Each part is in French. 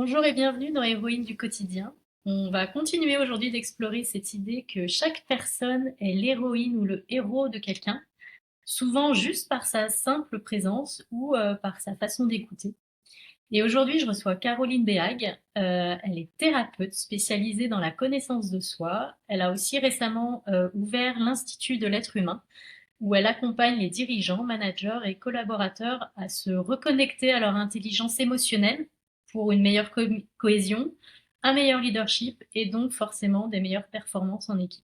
Bonjour et bienvenue dans Héroïne du quotidien. On va continuer aujourd'hui d'explorer cette idée que chaque personne est l'héroïne ou le héros de quelqu'un, souvent juste par sa simple présence ou par sa façon d'écouter. Et aujourd'hui, je reçois Caroline Béhag. Elle est thérapeute spécialisée dans la connaissance de soi. Elle a aussi récemment ouvert l'Institut de l'être humain, où elle accompagne les dirigeants, managers et collaborateurs à se reconnecter à leur intelligence émotionnelle pour une meilleure cohésion, un meilleur leadership et donc forcément des meilleures performances en équipe.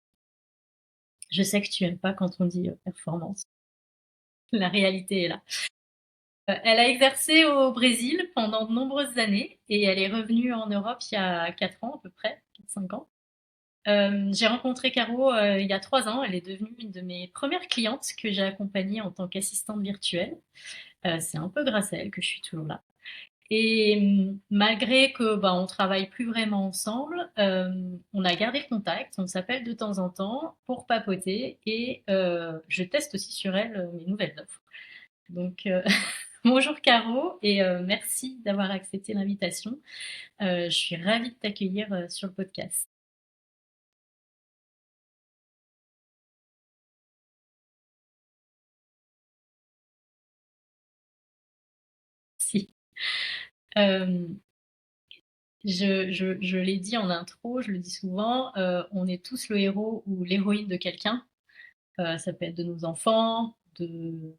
Je sais que tu aimes pas quand on dit performance. La réalité est là. Elle a exercé au Brésil pendant de nombreuses années et elle est revenue en Europe il y a 4 ans à peu près, 4-5 ans. J'ai rencontré Caro il y a 3 ans. Elle est devenue une de mes premières clientes que j'ai accompagnée en tant qu'assistante virtuelle. C'est un peu grâce à elle que je suis toujours là. Et malgré que on travaille plus vraiment ensemble, on a gardé le contact. On s'appelle de temps en temps pour papoter et je teste aussi sur elle mes nouvelles offres. Donc bonjour Caro et merci d'avoir accepté l'invitation. Je suis ravie de t'accueillir sur le podcast. Si. Euh, je l'ai dit en intro, je le dis souvent, on est tous le héros ou l'héroïne de quelqu'un. Ça peut être de nos enfants, de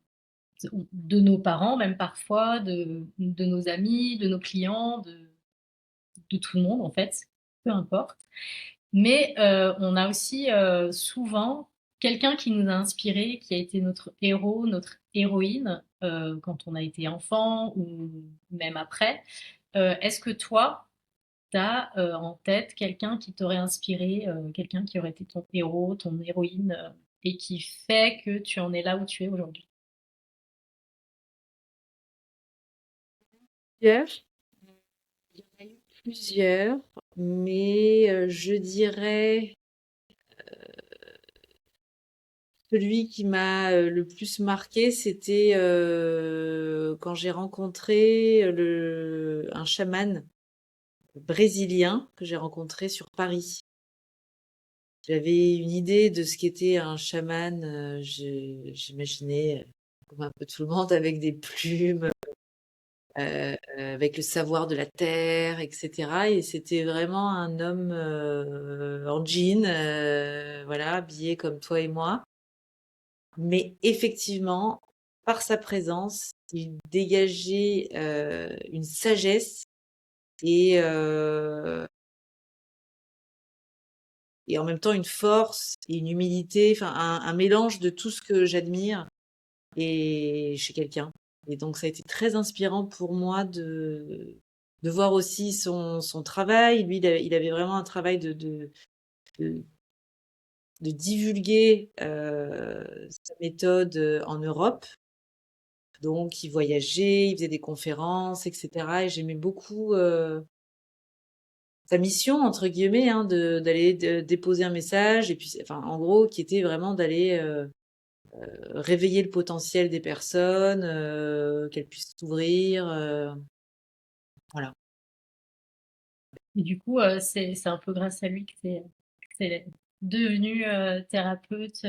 nos parents, même parfois, de nos amis, de nos clients, de tout le monde en fait, peu importe. Mais on a aussi souvent quelqu'un qui nous a inspiré, qui a été notre héros, notre héroïne quand on a été enfant ou même après. Est-ce que toi, tu as en tête quelqu'un qui t'aurait inspiré, quelqu'un qui aurait été ton héros, ton héroïne, et qui fait que tu en es là où tu es aujourd'hui? Plusieurs. Il y en a eu plusieurs, mais je dirais celui qui m'a le plus marqué, c'était quand j'ai rencontré un chaman brésilien que j'ai rencontré sur Paris. J'avais une idée de ce qu'était un chaman. J'imaginais, comme un peu tout le monde, avec des plumes, avec le savoir de la terre, etc. Et c'était vraiment un homme en jean, voilà, habillé comme toi et moi. Mais effectivement, par sa présence, il dégageait une sagesse et, euh, et en même temps une force et une humilité, enfin un mélange de tout ce que j'admire et chez quelqu'un. Et donc ça a été très inspirant pour moi de voir aussi son travail. Lui, il avait vraiment un travail de, de divulguer sa méthode en Europe. Donc il voyageait, il faisait des conférences, etc. Et j'aimais beaucoup sa mission, entre guillemets, hein, d'aller déposer un message. Et puis, enfin, en gros, qui était vraiment d'aller réveiller le potentiel des personnes, qu'elles puissent s'ouvrir. Voilà. Et du coup, c'est un peu grâce à lui que t'es devenu thérapeute,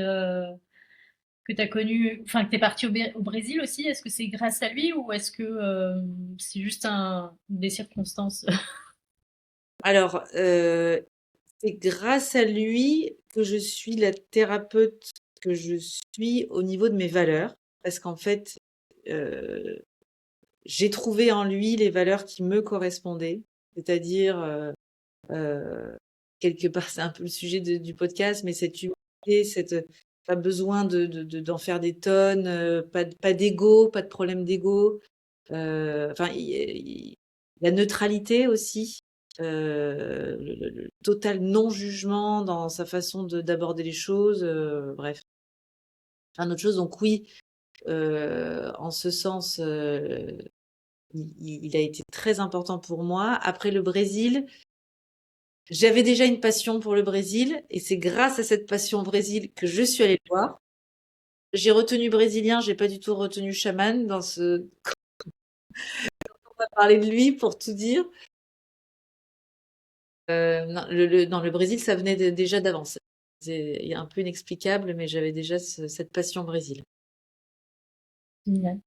que t'as connu, enfin que t'es parti au Brésil aussi. Est-ce que c'est grâce à lui ou est-ce que c'est juste des circonstances? Alors, c'est grâce à lui que je suis la thérapeute que je suis au niveau de mes valeurs. Parce qu'en fait, euh, j'ai trouvé en lui les valeurs qui me correspondaient. C'est-à-dire, euh, quelque part, c'est un peu le sujet du podcast, mais cette humilité, pas besoin d'en faire des tonnes, pas d'ego, pas de problème d'ego. Enfin, la neutralité aussi, le total non-jugement dans sa façon d'aborder les choses, bref, plein d'autres choses. Donc oui, en ce sens, il a été très important pour moi. Après le Brésil, j'avais déjà une passion pour le Brésil et c'est grâce à cette passion au Brésil que je suis allée le voir. J'ai retenu brésilien, j'ai pas du tout retenu chaman dans ce. On va parler de lui pour tout dire. Non, non, le Brésil, ça venait déjà d'avance. C'est un peu inexplicable, mais j'avais déjà cette passion Brésil. Génial.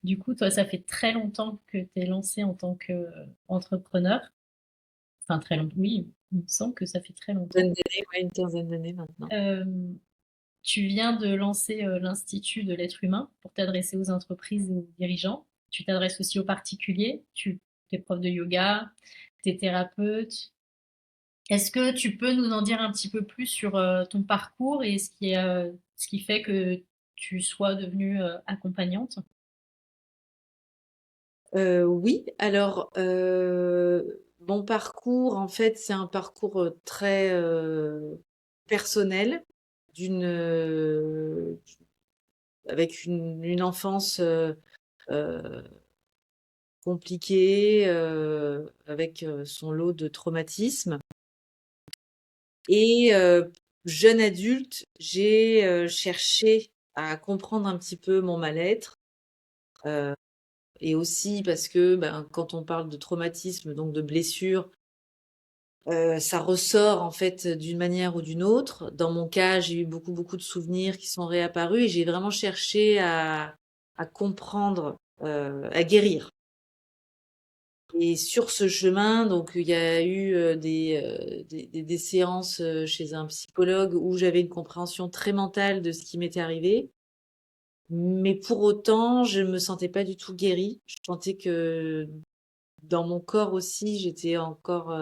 Du coup, toi, ça fait très longtemps que tu es lancé en tant qu'entrepreneur. Enfin, très longtemps, oui, il me semble que ça fait très longtemps. Ouais, une quinzaine d'années maintenant. Euh, Tu viens de lancer l'Institut de l'être humain pour t'adresser aux entreprises et aux dirigeants. Tu t'adresses aussi aux particuliers. Tu es prof de yoga, tu es thérapeute. Est-ce que tu peux nous en dire un petit peu plus sur ton parcours et ce qui fait que tu sois devenue accompagnante? Oui, alors mon parcours, en fait, c'est un parcours très personnel, d'une avec une enfance euh, compliquée, avec son lot de traumatismes. Et jeune adulte, j'ai cherché à comprendre un petit peu mon mal-être. euh, et aussi parce que ben, quand on parle de traumatisme, donc de blessure, ça ressort en fait d'une manière ou d'une autre. Dans mon cas, j'ai eu beaucoup, beaucoup de souvenirs qui sont réapparus et j'ai vraiment cherché à comprendre, à guérir. Et sur ce chemin, donc il y a eu des séances chez un psychologue où j'avais une compréhension très mentale de ce qui m'était arrivé. Mais pour autant, je me sentais pas du tout guérie. Je sentais que dans mon corps aussi, j'étais encore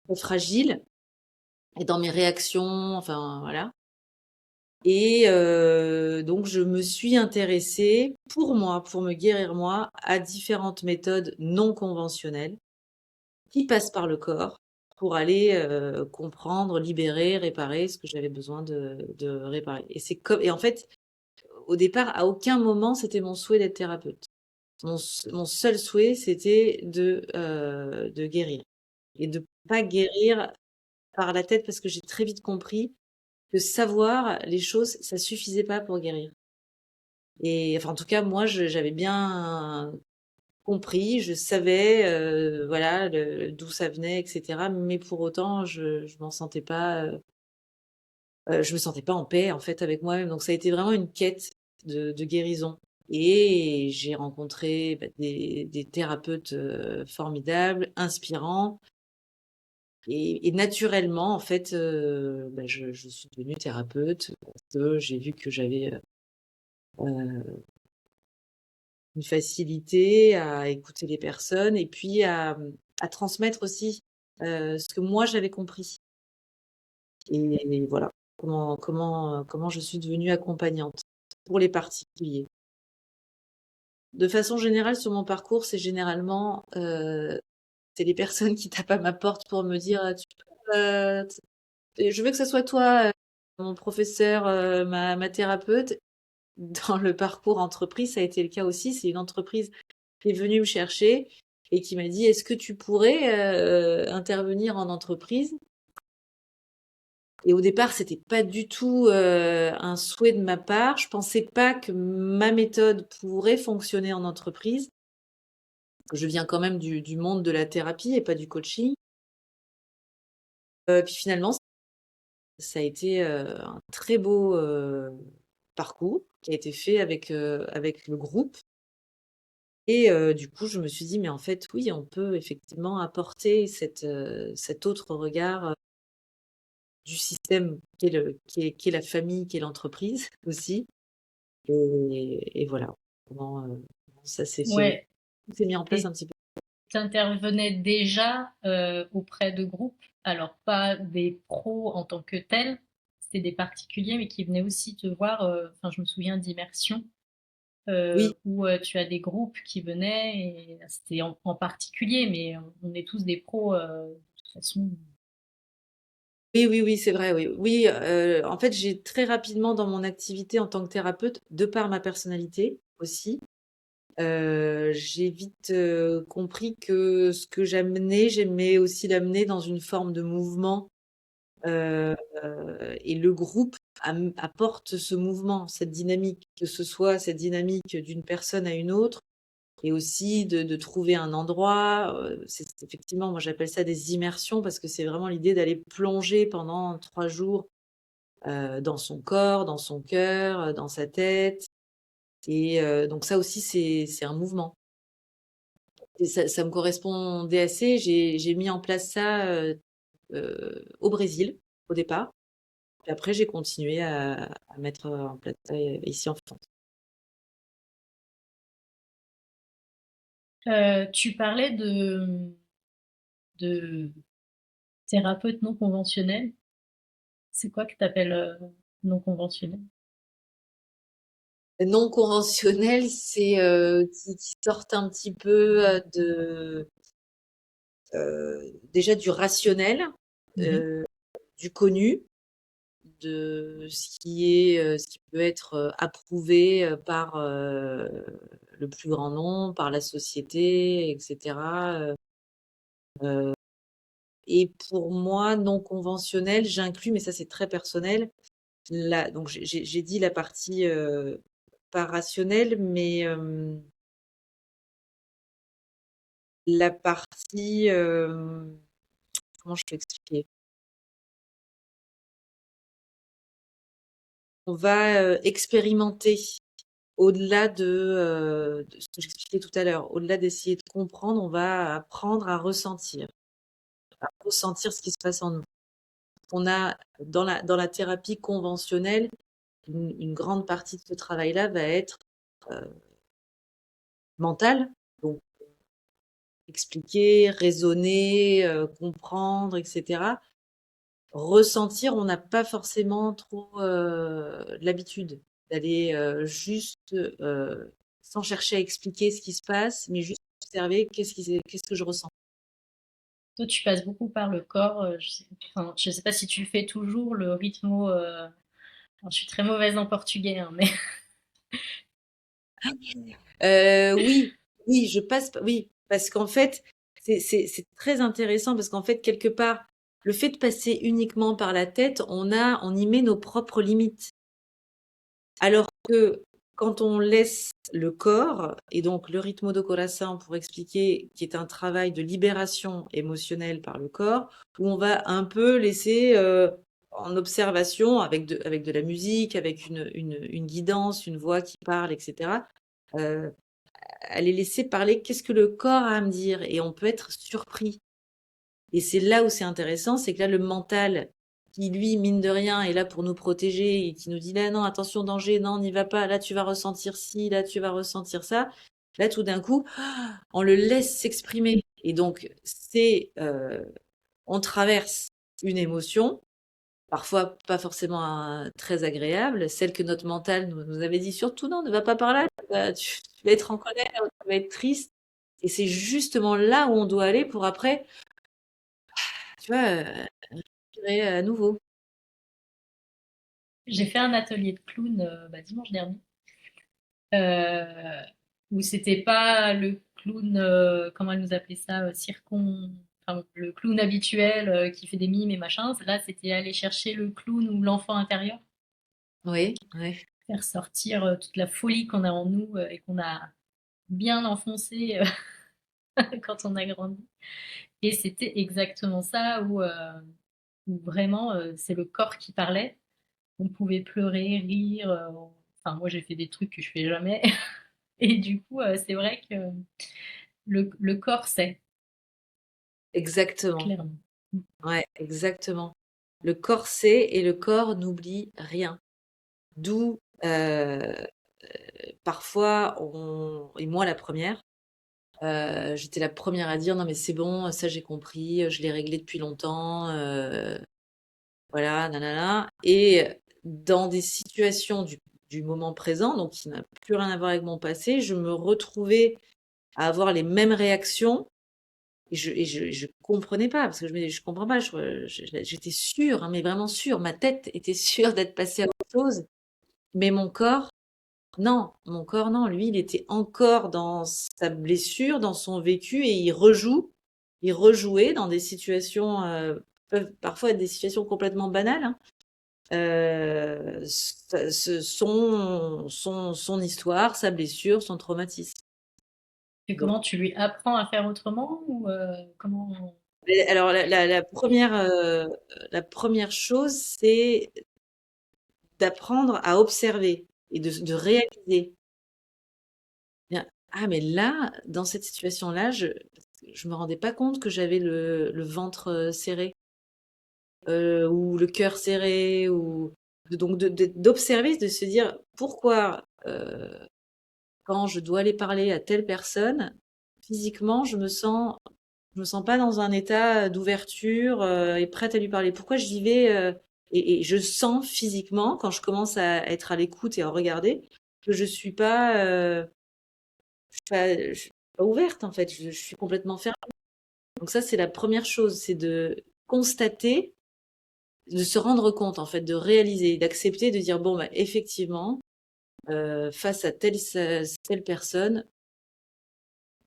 très fragile et dans mes réactions, enfin voilà. Et donc je me suis intéressée pour moi, pour me guérir moi, à différentes méthodes non conventionnelles qui passent par le corps pour aller comprendre, libérer, réparer ce que j'avais besoin de réparer. Et c'est comme, et en fait, au départ, à aucun moment, c'était mon souhait d'être thérapeute. Mon seul souhait, c'était de guérir. Et de pas guérir par la tête, parce que j'ai très vite compris que savoir les choses, ça suffisait pas pour guérir. Et enfin, en tout cas, moi, j'avais bien compris, je savais, voilà, d'où ça venait, etc. Mais pour autant, je m'en sentais pas, je me sentais pas en paix en fait avec moi-même. Donc ça a été vraiment une quête de guérison. Et j'ai rencontré bah, des thérapeutes formidables, inspirants. Et naturellement, en fait, bah, je suis devenue thérapeute parce que j'ai vu que j'avais une facilité à écouter les personnes et puis à transmettre aussi ce que moi j'avais compris. Et voilà comment je suis devenue accompagnante pour les particuliers. De façon générale, sur mon parcours, c'est généralement c'est les personnes qui tapent à ma porte pour me dire je veux que ce soit toi, mon professeur, ma thérapeute. Dans le parcours entreprise, ça a été le cas aussi. C'est une entreprise qui est venue me chercher et qui m'a dit: «Est-ce que tu pourrais intervenir en entreprise?» Et au départ, c'était pas du tout un souhait de ma part. Je pensais pas que ma méthode pourrait fonctionner en entreprise. Je viens quand même du monde de la thérapie et pas du coaching. Puis finalement, ça a été un très beau parcours qui a été fait avec le groupe. Et du coup, je me suis dit: «Mais en fait, oui, on peut effectivement apporter cet autre regard, du système qui est la famille, qui est l'entreprise aussi». Et voilà comment ça s'est fait. Ouais, Tout s'est mis en place et un petit peu. tu intervenais déjà auprès de groupes, alors pas des pros en tant que tels, c'était des particuliers, mais qui venaient aussi te voir. Enfin, je me souviens d'Immersion, Oui, où tu as des groupes qui venaient, et c'était en particulier, mais on est tous des pros de toute façon. oui, oui, oui, c'est vrai, oui. Oui, en fait, j'ai très rapidement dans mon activité en tant que thérapeute, de par ma personnalité aussi, j'ai vite, compris que ce que j'amenais, j'aimais aussi l'amener dans une forme de mouvement. Et le groupe apporte ce mouvement, cette dynamique, que ce soit cette dynamique d'une personne à une autre et aussi de trouver un endroit. Effectivement, moi j'appelle ça des immersions parce que c'est vraiment l'idée d'aller plonger pendant 3 jours dans son corps, dans son cœur, dans sa tête. Et donc ça aussi, c'est un mouvement. Et ça me correspondait assez. J'ai mis en place ça au Brésil au départ. Puis après, j'ai continué à mettre en place ça ici en France. Tu parlais de thérapeute non conventionnel. C'est quoi que tu appelles non conventionnel? Non conventionnel, c'est qui sortent un petit peu déjà du rationnel, Mhm. euh, du connu, de ce qui peut être approuvé par le plus grand nombre, par la société, etc. Et pour moi, non conventionnel, j'inclus, mais ça c'est très personnel, donc j'ai dit la partie pas rationnelle, mais la partie, comment je peux expliquer? On va expérimenter au-delà de ce que j'expliquais tout à l'heure, au-delà d'essayer de comprendre, on va apprendre à ressentir ce qui se passe en nous. On a dans la thérapie conventionnelle, une grande partie de ce travail-là va être euh, mental, donc expliquer, raisonner, comprendre, etc. Ressentir, on n'a pas forcément trop l'habitude d'aller juste sans chercher à expliquer ce qui se passe, mais juste observer qu'est-ce que je ressens. Toi, tu passes beaucoup par le corps. Enfin, je sais pas si tu fais toujours le rythme. Alors, je suis très mauvaise en portugais, hein, mais Oui, oui, oui, parce qu'en fait, c'est très intéressant parce qu'en fait, quelque part, le fait de passer uniquement par la tête, on y met nos propres limites. Alors que quand on laisse le corps, et donc le ritmo do coração pour expliquer, qui est un travail de libération émotionnelle par le corps, où on va un peu laisser en observation avec de la musique, avec une guidance, une voix qui parle, etc. euh, à les laisser parler, qu'est-ce que le corps a à me dire? Et on peut être surpris. Et c'est là où c'est intéressant, c'est que là, le mental, qui lui, mine de rien, est là pour nous protéger et qui nous dit là, non, attention, danger, non, n'y va pas, là, tu vas ressentir ci, là, tu vas ressentir ça. Là, tout d'un coup, on le laisse s'exprimer. Et donc, on traverse une émotion, parfois pas forcément très agréable, celle que notre mental nous avait dit surtout non, ne va pas par là, tu vas être en colère, tu vas être triste. Et c'est justement là où on doit aller pour après, tu vois, respirer à nouveau. j'ai fait un atelier de clown dimanche dernier, euh, où c'était pas le clown, comment elle nous appelait ça, enfin, le clown habituel qui fait des mimes et machin. Là, c'était aller chercher le clown ou l'enfant intérieur, Oui, oui. faire sortir toute la folie qu'on a en nous et qu'on a bien enfoncé quand on a grandi. Et c'était exactement ça où vraiment c'est le corps qui parlait. On pouvait pleurer, rire. Enfin, moi j'ai fait des trucs que je fais jamais. Et du coup, c'est vrai que le corps sait, Exactement. clairement. Ouais, exactement. Le corps sait et le corps n'oublie rien. D'où parfois et moi la première, j'étais la première à dire non mais c'est bon, ça j'ai compris, je l'ai réglé depuis longtemps, voilà, nanana. Et dans des situations du moment présent, donc qui n'a plus rien à voir avec mon passé, je me retrouvais à avoir les mêmes réactions et je comprenais pas parce que je comprends pas, j'étais sûre, hein, mais vraiment sûre, ma tête était sûre d'être passée à autre chose, mais mon corps non, lui, il était encore dans sa blessure, dans son vécu et il rejouait dans des situations, peuvent parfois être des situations complètement banales, hein, son histoire, sa blessure, son traumatisme. Et Donc, comment tu lui apprends à faire autrement ou comment? alors la première chose, c'est d'apprendre à observer et de réaliser. Bien, ah mais là, dans cette situation-là, je me rendais pas compte que j'avais le ventre serré ou le cœur serré ou donc d'observer, de se dire pourquoi quand je dois aller parler à telle personne, physiquement, je me sens pas dans un état d'ouverture et prête à lui parler. Pourquoi j'y vais et je sens physiquement quand je commence à être à l'écoute et à regarder que je suis pas ouverte en fait. Je suis complètement fermée. Donc ça, c'est la première chose, c'est de constater, de se rendre compte en fait, de réaliser, d'accepter, de dire bon, bah, effectivement, face à telle personne,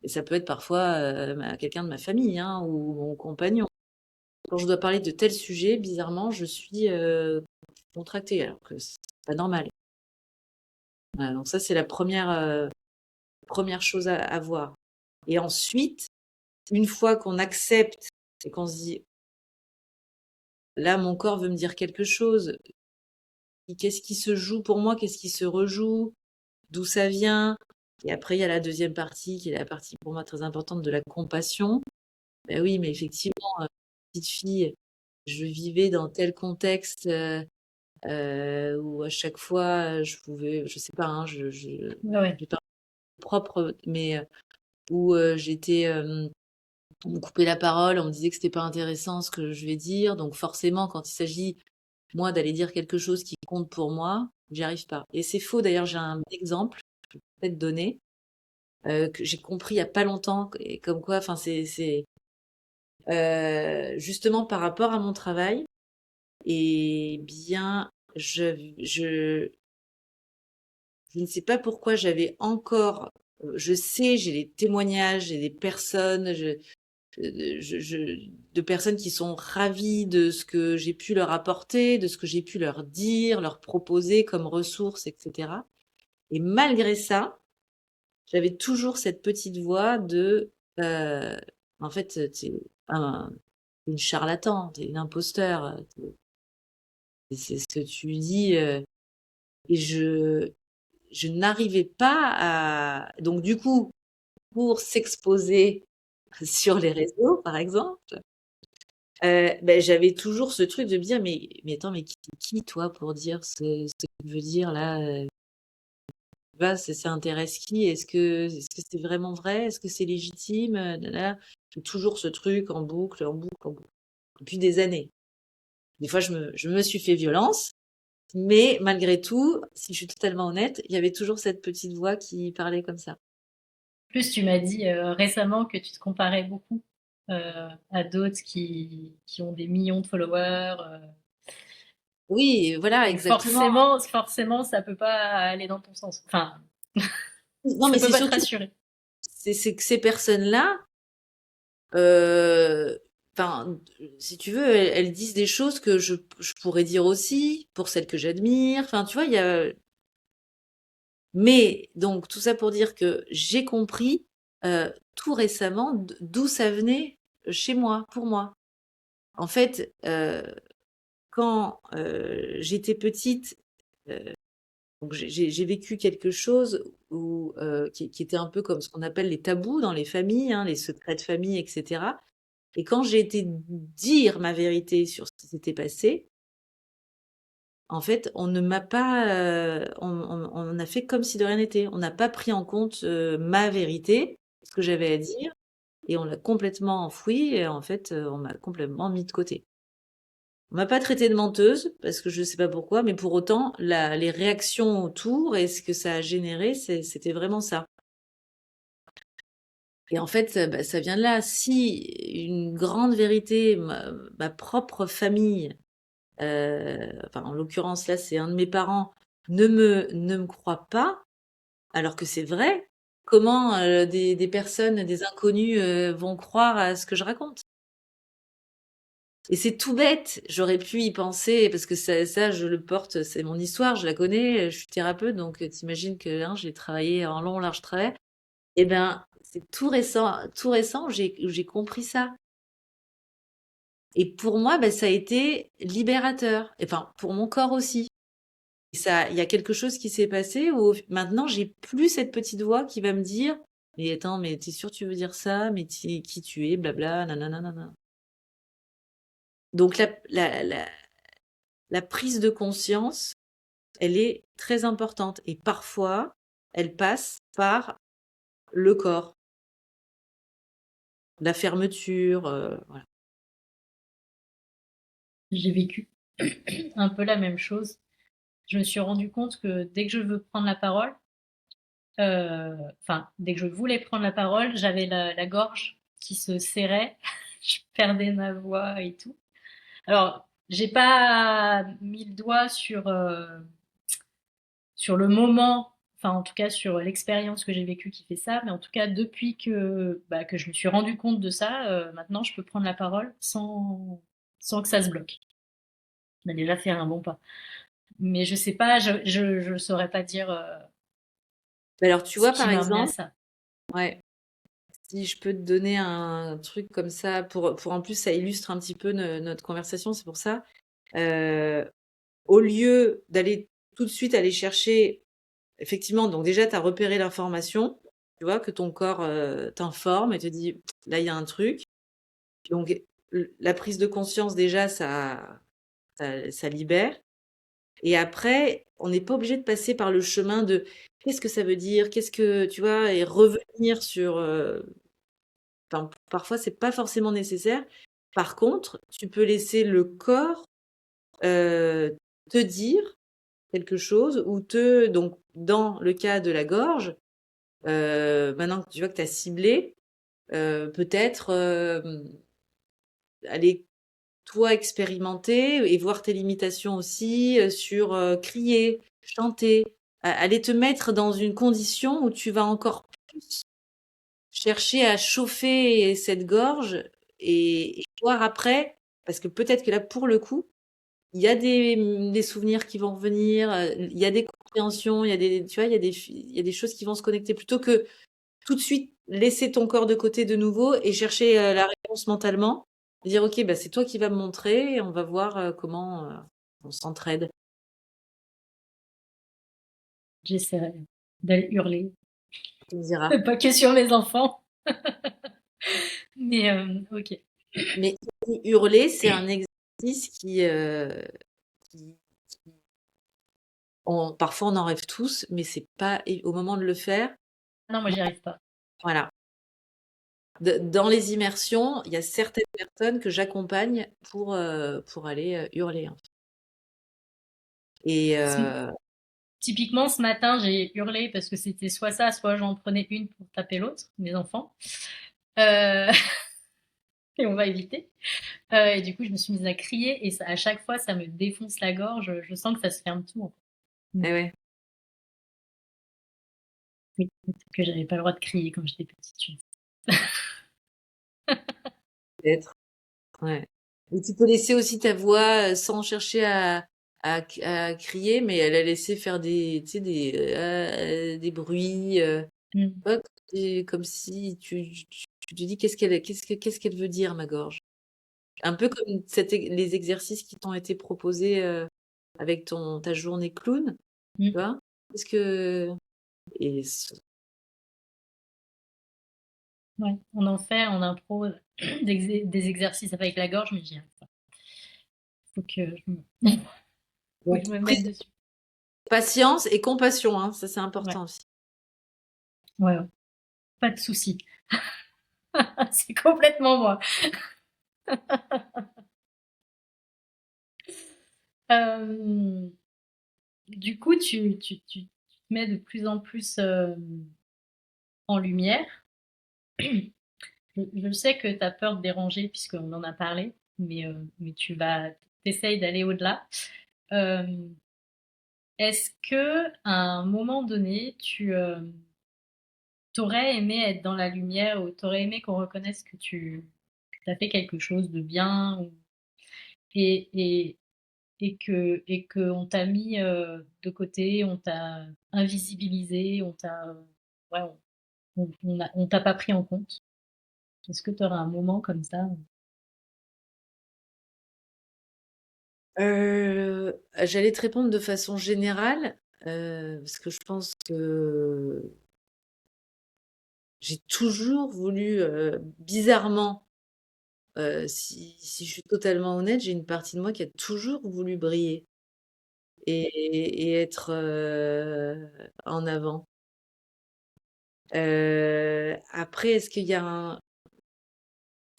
et ça peut être parfois quelqu'un de ma famille hein, ou mon compagnon. Quand je dois parler de tel sujet, bizarrement, je suis contractée, alors que c'est pas normal. Voilà, donc ça, c'est la première chose à voir. Et ensuite, une fois qu'on accepte et qu'on se dit, là, mon corps veut me dire quelque chose, qu'est-ce qui se joue pour moi, qu'est-ce qui se rejoue, d'où ça vient. Et après, il y a la deuxième partie, qui est la partie pour moi très importante de la compassion. Ben oui, mais effectivement, petite fille, je vivais dans tel contexte où à chaque fois, je pouvais, je sais pas, hein, Ouais, ouais. j'ai pas propre, mais où j'étais, on me coupait la parole, on me disait que c'était pas intéressant ce que je vais dire. Donc forcément, quand il s'agit, moi, d'aller dire quelque chose qui compte pour moi, j'y arrive pas. Et c'est faux, d'ailleurs, j'ai un exemple, je peux peut-être donner, que j'ai compris il y a pas longtemps, et comme quoi, enfin, c'est justement par rapport à mon travail, et bien, je ne sais pas pourquoi j'avais encore, je sais, j'ai des témoignages, j'ai des personnes, de personnes qui sont ravies de ce que j'ai pu leur apporter, de ce que j'ai pu leur dire, leur proposer comme ressources, etc. Et malgré ça, j'avais toujours cette petite voix de, en fait, t'es un, une charlatan, t'es une imposteur, c'est ce que tu dis, et je n'arrivais pas à, donc du coup, pour s'exposer sur les réseaux, par exemple, ben, j'avais toujours ce truc de me dire, mais attends, mais qui toi pour dire ce que tu veux dire là ça intéresse qui? Est-ce que c'est vraiment vrai? Est-ce que c'est légitime? Là, j'ai toujours ce truc en boucle, en boucle, en boucle, depuis des années. Des fois, je me suis fait violence, mais malgré tout, si je suis totalement honnête, il y avait toujours cette petite voix qui parlait comme ça. Plus, tu m'as dit récemment que tu te comparais beaucoup à d'autres qui ont des millions de followers. Oui, voilà, Donc exactement. forcément, ça peut pas aller dans ton sens. Enfin, Non, ça mais peut c'est pas te surtout, rassurer. c'est que ces personnes-là, euh, enfin, si tu veux, elles disent des choses que je pourrais dire aussi pour celles que j'admire. Enfin, tu vois, il y a. Mais donc tout ça pour dire que j'ai compris tout récemment d'où ça venait chez moi, pour moi. En fait, quand j'étais petite, donc j'ai vécu quelque chose qui était un peu comme ce qu'on appelle les tabous dans les familles, hein, les secrets de famille, etc. Et quand j'ai été dire ma vérité sur ce qui s'était passé, en fait, on ne m'a pas, on a fait comme si de rien n'était. On n'a pas pris en compte ma vérité, ce que j'avais à dire, et on l'a complètement enfoui. Et en fait, on m'a complètement mis de côté. On m'a pas traité de menteuse parce que je sais pas pourquoi, mais pour autant, les réactions autour et ce que ça a généré, c'était vraiment ça. Et en fait, bah, ça vient de là. Si une grande vérité, ma propre famille, enfin en l'occurrence là, c'est un de mes parents, ne me croit pas, alors que c'est vrai, comment des personnes, des inconnus vont croire à ce que je raconte? Et c'est tout bête, j'aurais pu y penser parce que ça je le porte, c'est mon histoire, je la connais, je suis thérapeute, donc t'imagines que hein, je l'ai travaillé en long, large travers. Eh ben, c'est tout récent où j'ai compris ça. Et pour moi, ben, ça a été libérateur. Enfin, pour mon corps aussi. Et ça, il y a quelque chose qui s'est passé où maintenant, j'ai plus cette petite voix qui va me dire, mais attends, mais t'es sûr que tu veux dire ça? Mais qui tu es? Blabla, nanana, nanana. Donc, la prise de conscience, elle est très importante. Et parfois, elle passe par le corps, la fermeture, voilà. J'ai vécu un peu la même chose. Je me suis rendu compte que dès que je veux prendre la parole, enfin, dès que je voulais prendre la parole, j'avais la gorge qui se serrait, je perdais ma voix et tout. Alors, j'ai pas mis le doigt sur le moment, enfin en tout cas sur l'expérience que j'ai vécue qui fait ça, mais en tout cas depuis que je me suis rendu compte de ça, maintenant je peux prendre la parole sans que ça se bloque. On a déjà fait un bon pas. Mais je sais pas, je saurais pas dire Alors, tu ce vois, qui par m'a amené à exemple, ça. ouais, si je peux te donner un truc comme ça, pour en plus, ça illustre un petit peu notre conversation, c'est pour ça. Euh, Au lieu d'aller tout de suite aller chercher, effectivement, donc déjà, tu as repéré l'information, tu vois, que ton corps t'informe et te dit, là, il y a un truc. Donc, la prise de conscience, déjà, ça libère. Et après, on n'est pas obligé de passer par le chemin de qu'est-ce que ça veut dire, qu'est-ce que, tu vois, et revenir sur. Enfin, parfois, c'est pas forcément nécessaire. Par contre, tu peux laisser le corps euh, te dire quelque chose ou donc, dans le cas de la gorge, maintenant que tu vois que tu as ciblé, peut-être aller toi expérimenter et voir tes limitations aussi sur crier, chanter, aller te mettre dans une condition où tu vas encore plus chercher à chauffer cette gorge et voir après, parce que peut-être que là, pour le coup, il y a des souvenirs qui vont revenir, il y a des compréhensions, il y a des, tu vois, il y a des choses qui vont se connecter plutôt que tout de suite laisser ton corps de côté de nouveau et chercher la réponse mentalement. Dire, ok, bah, c'est toi qui vas me montrer et on va voir comment on s'entraide. J'essaierai d'aller hurler, Tu me diras. pas que sur mes enfants, mais ok. Mais hurler, c'est un exercice qui- parfois on en rêve tous, mais c'est pas au moment de le faire. Non, moi Moi, j'y arrive pas. voilà. Dans les immersions, il y a certaines personnes que j'accompagne pour aller hurler, hein. Et Typiquement, ce matin, j'ai hurlé parce que c'était soit ça, soit j'en prenais une pour taper l'autre, mes enfants. Euh, et on va éviter. Et du coup, je me suis mise à crier et à chaque fois, ça me défonce la gorge. Je sens que ça se ferme tout, en fait. eh ouais, Oui, peut-être que j'avais pas le droit de crier quand j'étais petite. peut-être. Ouais. Et tu peux laisser aussi ta voix sans chercher à crier, mais elle a laissé faire tu sais, des bruits, Mm. hop, et comme si tu te dis qu'est-ce qu'elle veut dire, ma gorge. Un peu comme les exercices qui t'ont été proposés avec ta journée clown, tu Mm. vois. Qu'est-ce que et Ouais, on en fait en impro des exercices avec la gorge, mais j'y arrive pas. Faut que faut que donc je me mette dessus. patience et compassion, hein, ça c'est Ouais, important aussi. ouais, ouais. Pas de souci. C'est complètement moi. Euh, du coup, tu te mets de plus en plus en lumière. Je sais que tu as peur de déranger puisqu'on en a parlé, mais t'essayes d'aller au-delà. Euh, Est-ce que à un moment donné, tu t'aurais aimé être dans la lumière ou t'aurais aimé qu'on reconnaisse que tu as fait quelque chose de bien et, et, et que on t'a mis de côté, on t'a invisibilisé, on t'a ouais, on t'a pas pris en compte? Est-ce que tu aurais un moment comme ça? J'allais te répondre de façon générale, parce que je pense que j'ai toujours voulu, bizarrement, si je suis totalement honnête, j'ai une partie de moi qui a toujours voulu briller et être, en avant. Après, est-ce qu'il y a un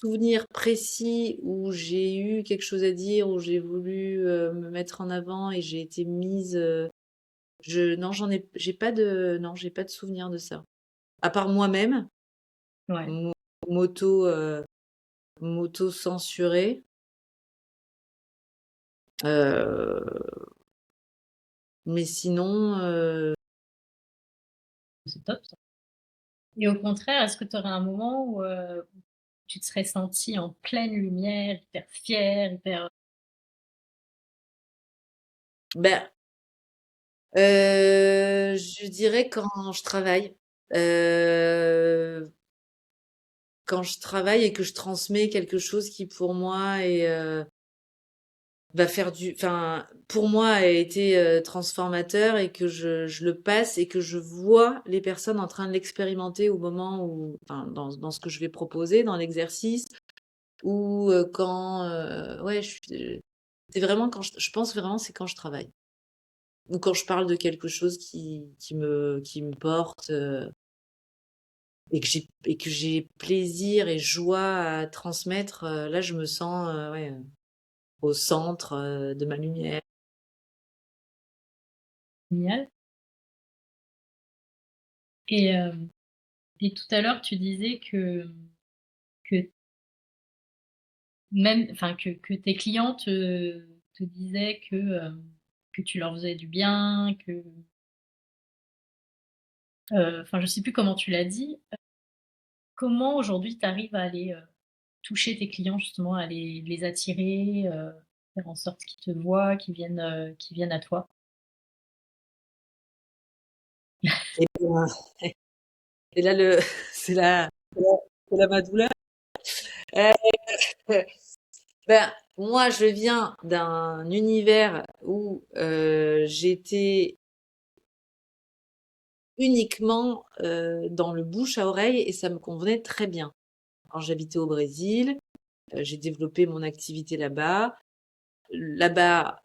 souvenir précis où j'ai eu quelque chose à dire, où j'ai voulu, me mettre en avant et j'ai été mise, non, j'ai pas de souvenir de ça. À part moi-même, Ouais. m m'auto, m'auto-censurer, heu, mais sinon, C'est top ça. Et au contraire, est-ce que tu aurais un moment où, tu te serais sentie en pleine lumière, hyper fière, hyper, ben, je dirais quand je travaille, heu, quand je travaille et que je transmets quelque chose qui pour moi est, va faire du enfin, pour moi a été, transformateur et que je le passe et que je vois les personnes en train de l'expérimenter au moment où enfin, dans ce que je vais proposer, dans l'exercice ou, quand, ouais, c'est vraiment quand je pense vraiment c'est quand je travaille ou quand je parle de quelque chose qui me porte, et que j'ai plaisir et joie à transmettre, là je me sens, ouais, au centre, de ma lumière. génial. Et et tout à l'heure, tu disais que même enfin, que tes clients te disaient que tu leur faisais du bien, enfin, je sais plus comment tu l'as dit. Comment aujourd'hui tu arrives à aller, toucher tes clients justement, à les attirer, faire en sorte qu'ils te voient, qu'ils viennent à toi? Et ben et là le c'est là ma douleur. Heu, ben, moi je viens d'un univers où, j'étais uniquement, dans le bouche à oreille et ça me convenait très bien. Quand j'habitais au Brésil, j'ai développé mon activité là-bas. Là-bas,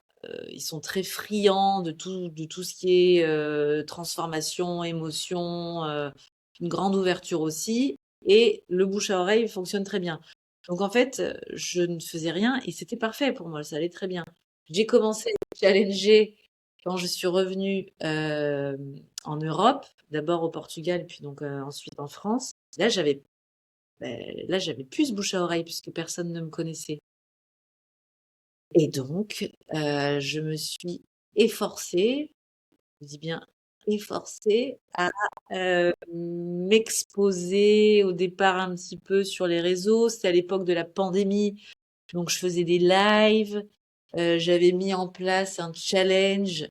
ils sont très friands de tout ce qui est, transformation, émotion, une grande ouverture aussi et le bouche à oreille fonctionne très bien. Donc en fait, je ne faisais rien et c'était parfait pour moi, ça allait très bien. J'ai commencé à me challenger quand je suis revenue, en Europe, d'abord au Portugal puis donc, ensuite en France. Là, j'avais plus ce bouche à oreille puisque personne ne me connaissait. Et donc, je me suis efforcée, je dis bien efforcée à, m'exposer au départ un petit peu sur les réseaux. C'était à l'époque de la pandémie, donc je faisais des lives, j'avais mis en place un challenge,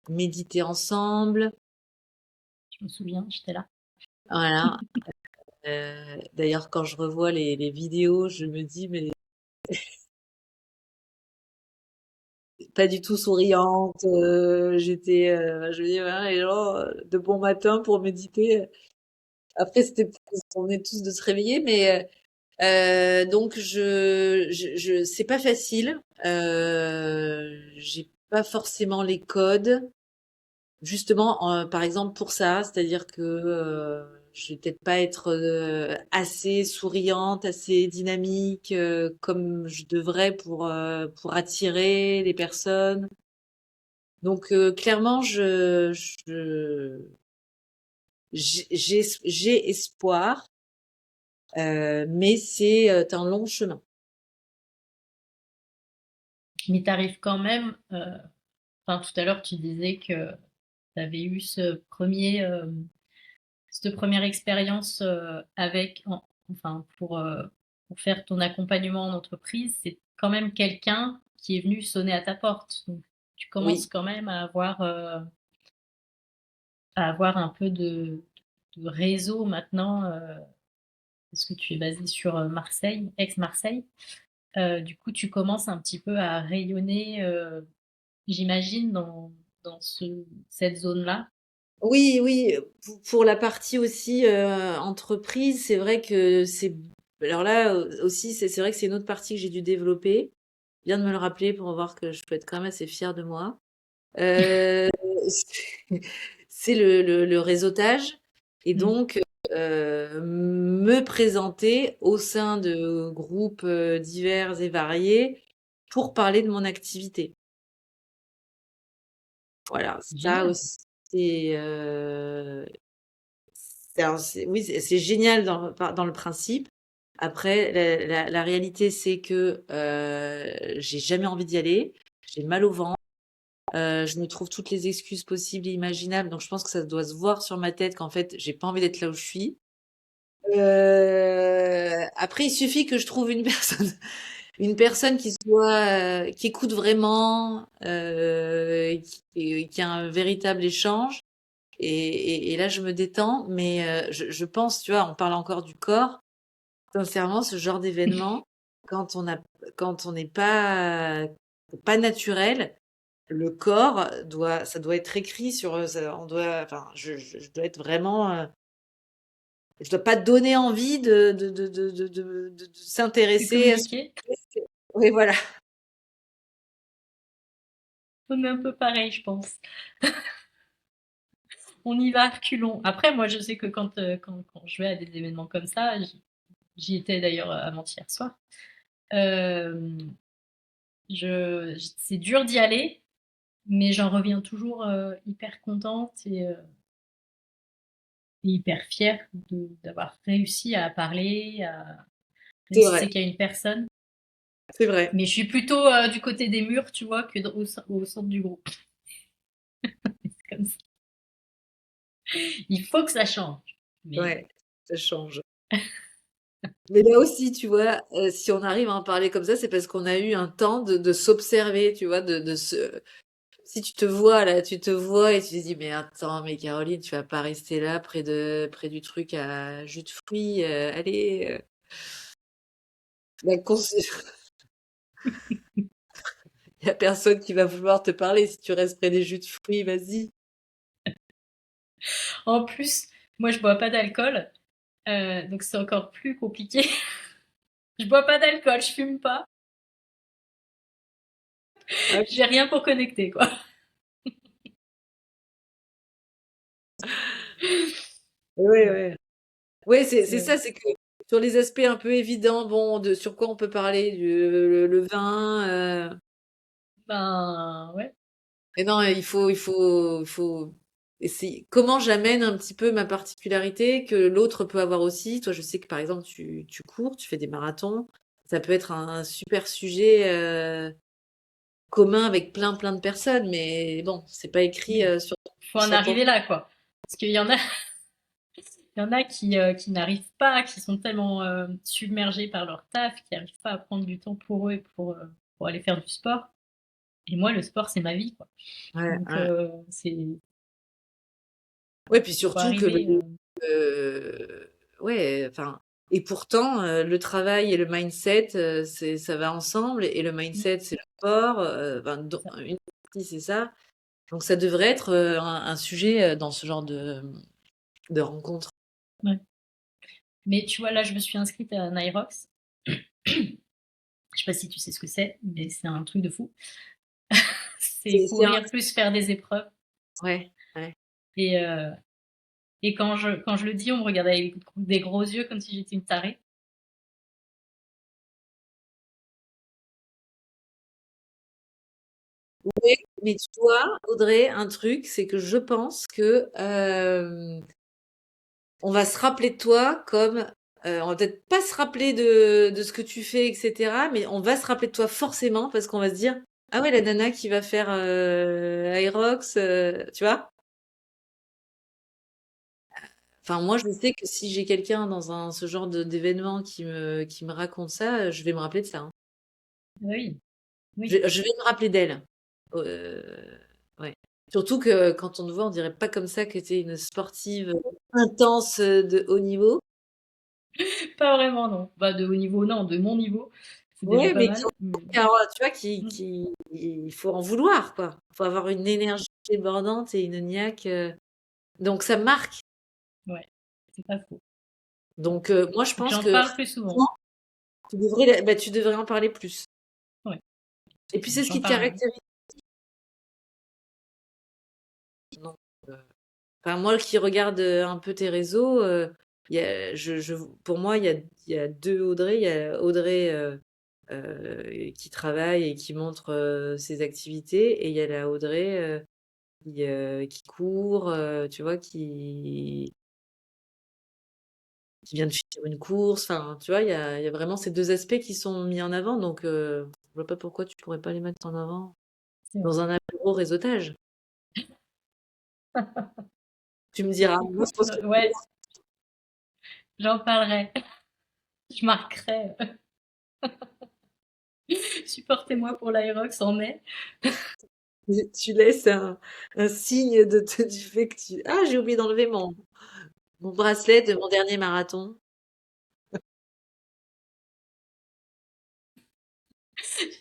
méditer ensemble, Je me souviens, j'étais là. voilà. D'ailleurs quand je revois les vidéos, je me dis: «Mais pas du tout souriante, je me dis: «Ouais, les gens, de bon matin pour méditer». Après, c'était parce qu'on venait tous de se réveiller, mais donc c'est pas facile. J'ai pas forcément les codes. Justement, par exemple pour ça, c'est-à-dire que je vais peut-être pas être assez souriante, assez dynamique comme je devrais pour attirer les personnes. Donc clairement, j'ai espoir, mais c'est un long chemin. Mais tu arrives quand même, enfin, tout à l'heure, tu disais que tu avais eu cette première expérience, avec enfin, pour faire ton accompagnement en entreprise. C'est quand même quelqu'un qui est venu sonner à ta porte. Donc tu commences Oui, quand même à avoir un peu de de réseau maintenant, parce que tu es basée sur, Marseille, Aix-Marseille. Du coup, tu commences un petit peu à rayonner, j'imagine dans cette zone-là? Oui, oui, pour la partie aussi, entreprise, c'est vrai que c'est alors là, aussi, c'est vrai que c'est une autre partie que j'ai dû développer. Bien de me le rappeler pour voir que je peux être quand même assez fière de moi. Heu, c'est le réseautage et Mmh. donc me présenter au sein de groupes, divers et variés pour parler de mon activité. Voilà, ça Génial. aussi, c'est, oui, c'est génial dans le principe. Après, la réalité, c'est que j'ai jamais envie d'y aller. J'ai mal au ventre. Je me trouve toutes les excuses possibles et imaginables. Donc, je pense que ça doit se voir sur ma tête qu'en fait, j'ai pas envie d'être là où je suis. Après, il suffit que je trouve une personne qui écoute vraiment, qui a un véritable échange. Et là, je me détends, mais je pense, tu vois, on parle encore du corps. Sincèrement, ce genre d'événement, quand on a, quand on n'est pas naturel, le corps ça doit être écrit sur, on doit, enfin, je dois être vraiment, je dois pas donner envie de De s'intéresser à ce communiquer? que, oui, voilà. On est un peu pareil, je pense. On y va à reculons. Après, moi, je sais que quand je vais à des événements comme ça, j'y étais d'ailleurs avant-hier soir, hem, c'est dur d'y aller, mais j'en reviens toujours, hyper contente et hyper fière d'avoir réussi à parler, même C'est si c'est vrai, qu'à une personne. c'est vrai. Mais je suis plutôt, du côté des murs, tu vois, que au centre du groupe. C'est comme ça. Il faut que ça change. Mais Ouais, ça change. Mais là aussi, tu vois, si on arrive à en parler comme ça, c'est parce qu'on a eu un temps de s'observer, tu vois, de se si tu te vois là, tu te vois et tu te dis: «Mais attends, mais Caroline, tu vas pas rester là près du truc à jus de fruits, allez, la cons il y a personne qui va vouloir te parler si tu restes près des jus de fruits, vas-y». en plus, moi, je bois pas d'alcool, donc c'est encore plus compliqué. Je bois pas d'alcool, je fume pas, Ah j'ai rien pour connecter, quoi. ouais, Ouais, ouais. Ouais, c'est c'est ça, c'est que sur les aspects un peu évidents, bon, de sur quoi on peut parler, le vin, ben, ouais. et non, il faut essayer. Comment j'amène un petit peu ma particularité que l'autre peut avoir aussi? Toi, je sais que par exemple, tu cours, tu fais des marathons. Ça peut être un super sujet commun avec plein de personnes, mais bon, c'est pas écrit Oui, faut en sur ton. arriver là, quoi. Parce qu'il y en a, il y en a qui n'arrivent pas, qui sont tellement submergés par leur taf, qui n'arrivent pas à prendre du temps pour eux et pour aller faire du sport. Et moi, le sport, c'est ma vie, quoi. Ouais, Donc, ouais. c'est Ouais, puis faut surtout que arriver. ouais, enfin, et pourtant, le travail et le mindset, ça va ensemble, et le mindset, c'est le sport, ben, Ça. une partie, c'est ça. Donc ça devrait être un sujet dans ce genre de rencontre. Ouais. Mais tu vois, là, je me suis inscrite à Nyrox. Je sais pas si tu sais ce que c'est, mais c'est un truc de fou. C'est C'est un... courir plus faire des épreuves. Ouais, ouais. Et, euh, et quand je le dis, on me regarde avec des gros yeux comme si j'étais une tarée. Oui, mais tu vois, Audrey, un truc, c'est que je pense que on va se rappeler de toi comme, on va peut-être pas se rappeler de ce que tu fais, etc., mais on va se rappeler de toi forcément parce qu'on va se dire, ah ouais, la nana qui va faire Aerox, tu vois? Enfin, moi, je sais que si j'ai quelqu'un dans ce genre d'événement qui me raconte ça, je vais me rappeler de ça, hein. Oui, oui. Je vais me rappeler d'elle. Ouais. Surtout que quand on te voit, on dirait pas comme ça que tu es une sportive. intense de haut niveau. Pas vraiment, non. Bah, de haut niveau, non, de mon niveau, c'est déjà Ouais, pas mais qui ont mal. Mmh. tu vois, Mmh. il faut en vouloir, quoi. Il faut avoir une énergie débordante et une niaque, donc ça me marque. Ouais, c'est pas faux. Donc moi, je Faut que pense j'en que parle plus souvent. franchement, tu devrais en parler plus Ouais, et puis c'est ce j'en qui te parlerai. caractérise, donc heu, enfin moi qui regarde, un peu tes réseaux, il y a je pour moi, il y a 2 Audrey. Il y a Audrey, qui travaille et qui montre, ses activités et il y a la Audrey, qui court, tu vois, qui vient de finir une course, enfin, tu vois, il y a vraiment ces 2 aspects qui sont mis en avant, donc je vois pas pourquoi tu pourrais pas les mettre en avant C'est vrai. dans un apéro réseautage. Tu me diras, moi je Écoute, pense que ouais, j'en parlerai. Je marquerai, supportez-moi pour l'Aerox en mai. tu laisses un signe du fait que tu «Ah, j'ai oublié d'enlever mon bracelet de mon dernier marathon».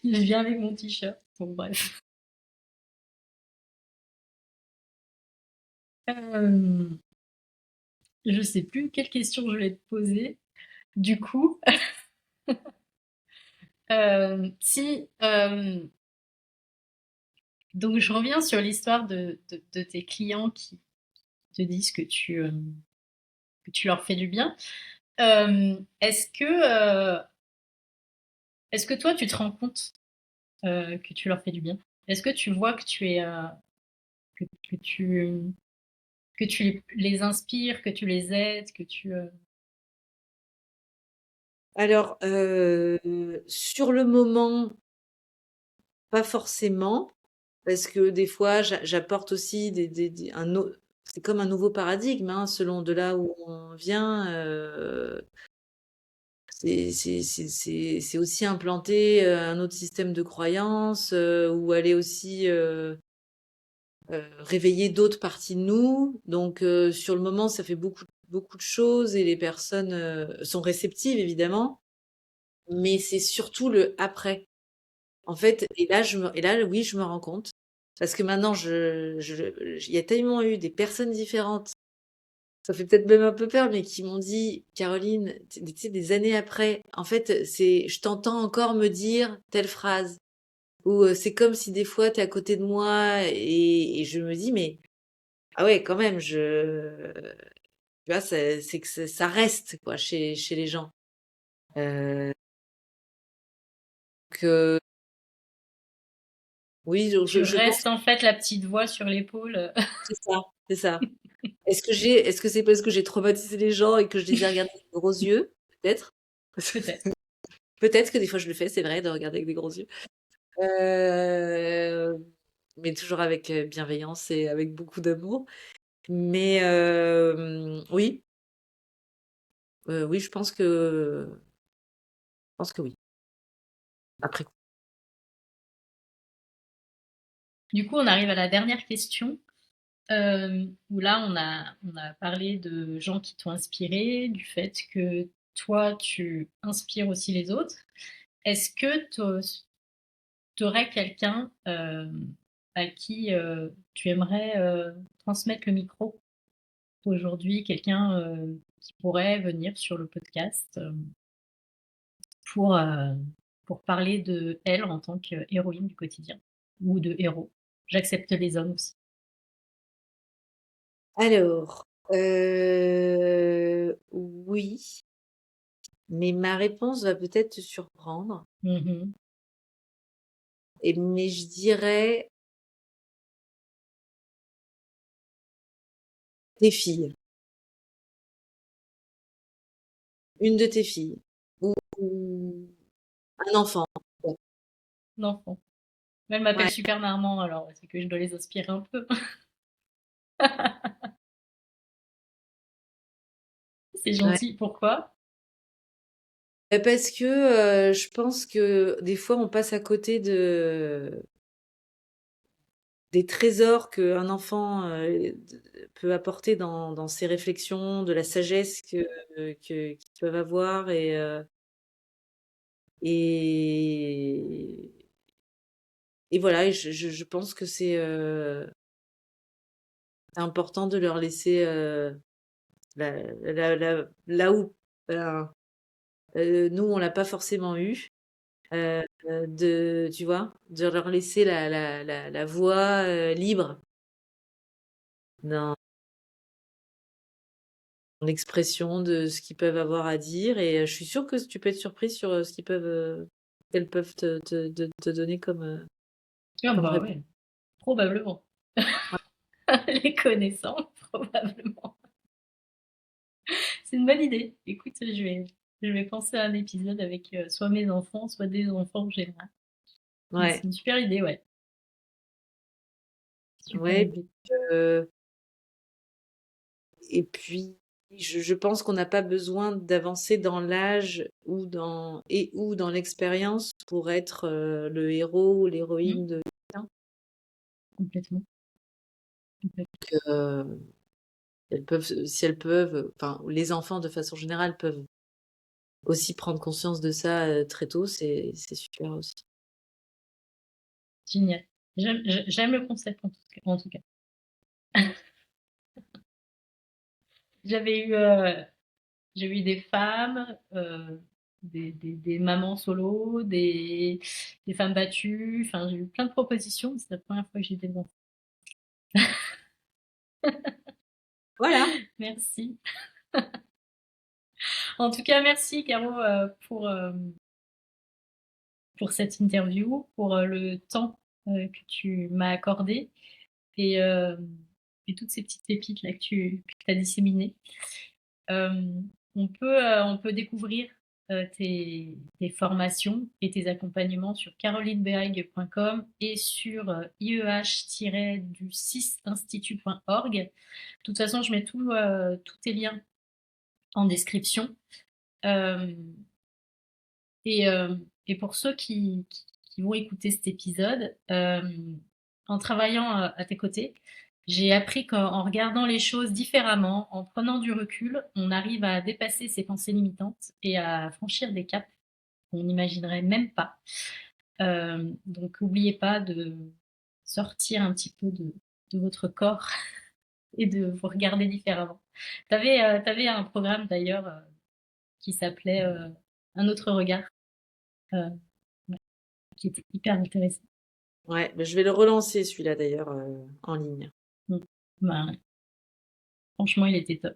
Je viens avec mon t-shirt. Bon, bref. Euh, je sais plus quelle question je vais te poser. Du coup, si donc je reviens sur l'histoire de tes clients qui te disent que tu leur fais du bien. Est-ce que toi tu te rends compte que tu leur fais du bien? Est-ce que tu vois que tu es que, que tu que tu les inspires, que tu les aides, que tu Alors, sur le moment, pas forcément, parce que des fois j'apporte aussi des un au c'est comme un nouveau paradigme, hein, selon de là où on vient, c'est aussi implanter, un autre système de croyances, ou aller aussi, réveiller d'autres parties de nous. Donc sur le moment, ça fait beaucoup de choses et les personnes, sont réceptives évidemment, mais c'est surtout le après. En fait et là, oui, je me rends compte parce que maintenant il y a tellement eu des personnes différentes, ça fait peut-être même un peu peur, mais qui m'ont dit: «Caroline», tu sais, des années après, en fait, c'est je t'entends encore me dire telle phrase ou c'est comme si des fois tu es à côté de moi et je me dis: «Mais ah ouais, quand même, tu vois, c'est que ça reste quoi chez les gens». Heu, que oui, donc tu je pense restes en fait la petite voix sur l'épaule. que c'est ça, c'est ça. Est-ce que c'est parce que j'ai traumatisé les gens et que je les ai regardés avec des gros yeux? Peut-être. Peut-être. Peut-être que des fois je le fais, c'est vrai, de regarder avec des gros yeux. Heu, mais toujours avec, bienveillance et avec beaucoup d'amour. Mais oui, oui, je pense que oui. Après Du coup, on arrive à la dernière question. Où là, on a parlé de gens qui t'ont inspiré, du fait que toi, tu inspires aussi les autres. Est-ce que tu aurais quelqu'un à qui tu aimerais transmettre le micro aujourd'hui, quelqu'un qui pourrait venir sur le podcast pour, euh, pour parler de elle en tant qu'héroïne du quotidien ou de héros. J'accepte les hommes aussi. alors, oui, mais ma réponse va peut-être te surprendre Mhm. mais je dirais tes filles, une de tes filles ou un enfant. Ouais, Non. Elle m'appelle ouais. Super Maman, alors c'est que je dois les inspirer un peu. C'est Ouais. gentil, pourquoi? Parce que, je pense que des fois on passe à côté des trésors qu'un enfant, peut apporter dans ses réflexions, de la sagesse qu'ils peuvent avoir et et voilà et je pense que c'est important de leur laisser, là où, ben, nous on l'a pas forcément eu, tu vois? De leur laisser la voie, libre dans l'expression de ce qu'ils peuvent avoir à dire et je suis sûre que tu peux être surprise sur, ce qu'elles peuvent te donner Ah comme bah réponse. ouais, probablement. Les connaissant, probablement. C'est une bonne idée. Écoute, je vais penser à un épisode avec soit mes enfants, soit des enfants en général. C'est Ouais, une super idée, ouais. Super ouais, idée. heu et puis je pense qu'on n'a pas besoin d'avancer dans l'âge ou dans l'expérience pour être, le héros ou Mmh, l'héroïne de quelqu'un. complètement, complètement. Heu, elles peuvent si elles peuvent, enfin les enfants de façon générale peuvent aussi prendre conscience de ça, très tôt, c'est super aussi. Génial. J'aime le concept en tout cas. J'avais eu, j'ai eu des femmes, des mamans solo, des femmes battues, enfin j'ai eu plein de propositions, c'est la première fois que j'ai des enfants. Voilà, Merci. En tout cas, merci Caro, pour cette interview, pour, le temps, que tu m'as accordé et et toutes ces petites pépites là que tu as disséminées. On peut découvrir tes formations et tes accompagnements sur carolineberg.com et sur ieh-du6institut.org. De toute façon, je mets tous tes liens en description. Euh, et pour ceux qui vont écouter cet épisode, en travaillant à tes côtés, j'ai appris qu'en regardant les choses différemment, en prenant du recul, on arrive à dépasser ses pensées limitantes et à franchir des caps qu'on n'imaginerait même pas. Donc, n'oubliez pas de sortir un petit peu de votre corps et de vous regarder différemment. T'avais un programme d'ailleurs qui s'appelait Un autre regard, euh, ouais, qui était hyper intéressant. ouais, bah, je vais le relancer celui-là d'ailleurs, en ligne. Mm. Ben, franchement, il était top.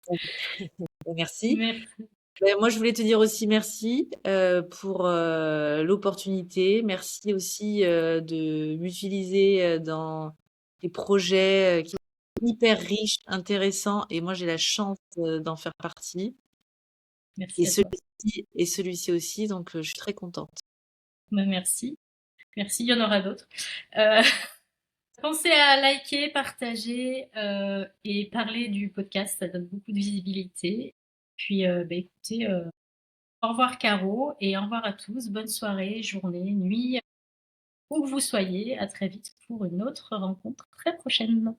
Bah, merci. Merci. Moi, je voulais te dire aussi merci, pour, l'opportunité. Merci aussi, de m'utiliser, dans des projets, qui sont hyper riches, intéressants et moi j'ai la chance, d'en faire partie et Merci à toi. celui-ci aussi donc je suis très contente. Ben, merci. Merci, il y en aura d'autres. Euh, pensez à liker, partager et parler du podcast, ça donne beaucoup de visibilité. Puis, bah, écoutez, au revoir Caro et au revoir à tous. Bonne soirée, journée, nuit, où que vous soyez. À très vite pour une autre rencontre très prochaine.